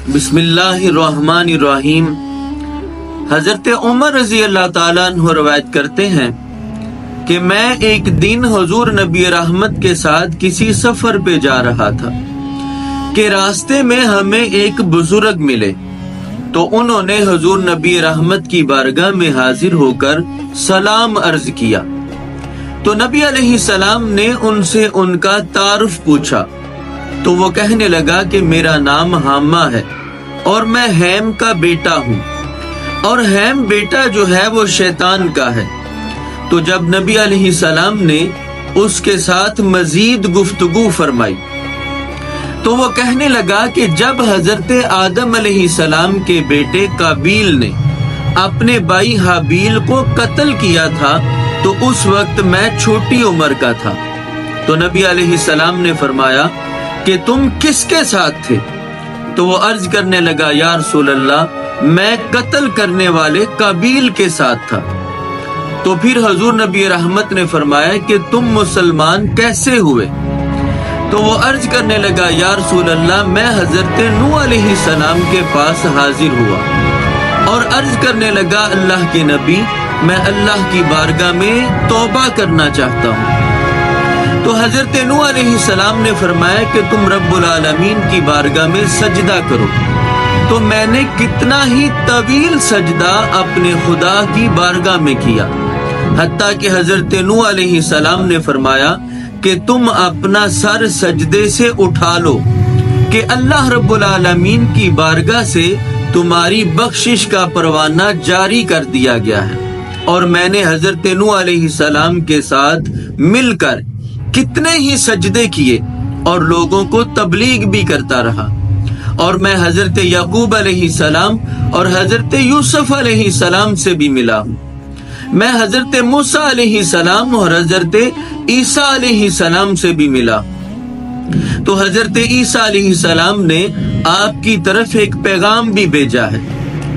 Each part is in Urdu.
بسم اللہ الرحمن الرحیم۔ حضرت عمر رضی اللہ تعالیٰ عنہ روایت کرتے ہیں کہ میں ایک دن حضور نبی رحمت کے ساتھ کسی سفر پہ جا رہا تھا کہ راستے میں ہمیں ایک بزرگ ملے، تو انہوں نے حضور نبی رحمت کی بارگاہ میں حاضر ہو کر سلام عرض کیا، تو نبی علیہ السلام نے ان سے ان کا تعارف پوچھا، تو وہ کہنے لگا کہ میرا نام حامہ ہے اور میں ہیم کا بیٹا ہوں، اور ہیم بیٹا جو ہے وہ شیطان کا ہے۔ تو جب نبی علیہ السلام نے اس کے ساتھ مزید گفتگو فرمائی تو وہ کہنے لگا کہ جب حضرت آدم علیہ السلام کے بیٹے قابیل نے اپنے بھائی حابیل کو قتل کیا تھا تو اس وقت میں چھوٹی عمر کا تھا۔ تو نبی علیہ السلام نے فرمایا کہ تم کس کے ساتھ تھے؟ تو وہ عرض کرنے لگا، یا رسول اللہ، میں قتل کرنے والے قابیل کے ساتھ تھا۔ تو پھر حضور نبی رحمت نے فرمایا کہ تم مسلمان کیسے ہوئے؟ تو وہ عرض کرنے لگا، یا رسول اللہ، میں حضرت نوح علیہ السلام کے پاس حاضر ہوا اور عرض کرنے لگا، اللہ کے نبی، میں اللہ کی بارگاہ میں توبہ کرنا چاہتا ہوں۔ تو حضرت نوح علیہ السلام نے فرمایا کہ تم رب العالمین کی بارگاہ میں سجدہ کرو۔ تو میں نے کتنا ہی طویل سجدہ اپنے خدا کی بارگاہ میں کیا، حتیٰ کہ حضرت نوح علیہ السلام نے فرمایا کہ تم اپنا سر سجدے سے اٹھا لو کہ اللہ رب العالمین کی بارگاہ سے تمہاری بخشش کا پروانہ جاری کر دیا گیا ہے۔ اور میں نے حضرت نوح علیہ السلام کے ساتھ مل کر کتنے ہی سجدے کیے اور لوگوں کو تبلیغ بھی کرتا رہا، اور میں حضرت یعقوب علیہ السلام اور حضرت یوسف علیہ السلام سے بھی ملا ہوں۔ میں حضرت موسیٰ علیہ السلام اور حضرت عیسیٰ علیہ السلام سے بھی ملا۔ تو حضرت عیسیٰ علیہ السلام نے آپ کی طرف ایک پیغام بھی بھیجا ہے۔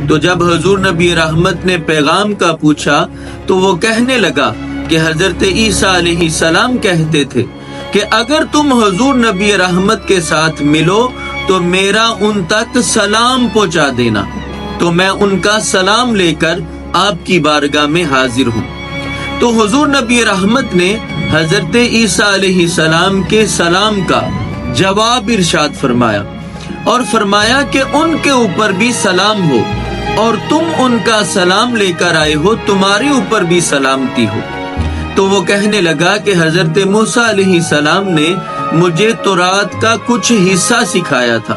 تو جب حضور نبی رحمت نے پیغام کا پوچھا تو وہ کہنے لگا کہ حضرت عیسیٰ علیہ السلام کہتے تھے کہ اگر تم حضور نبی رحمت کے ساتھ ملو تو میرا ان تک سلام پہنچا دینا، تو میں ان کا سلام لے کر آپ کی بارگاہ میں حاضر ہوں۔ تو حضور نبی رحمت نے حضرت عیسیٰ علیہ السلام کے سلام کا جواب ارشاد فرمایا اور فرمایا کہ ان کے اوپر بھی سلام ہو، اور تم ان کا سلام لے کر آئے ہو، تمہارے اوپر بھی سلامتی ہو۔ تو وہ کہنے لگا کہ حضرت موسیٰ علیہ السلام نے مجھے تورات کا کچھ حصہ سکھایا تھا،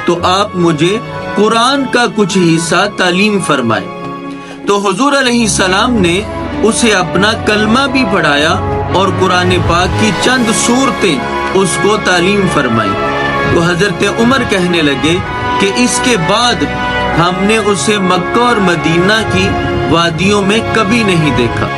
تو آپ مجھے قرآن کا کچھ حصہ تعلیم فرمائے۔ تو حضور علیہ السلام نے اسے اپنا کلمہ بھی پڑھایا اور قرآن پاک کی چند سورتیں اس کو تعلیم فرمائی۔ تو حضرت عمر کہنے لگے کہ اس کے بعد ہم نے اسے مکہ اور مدینہ کی وادیوں میں کبھی نہیں دیکھا۔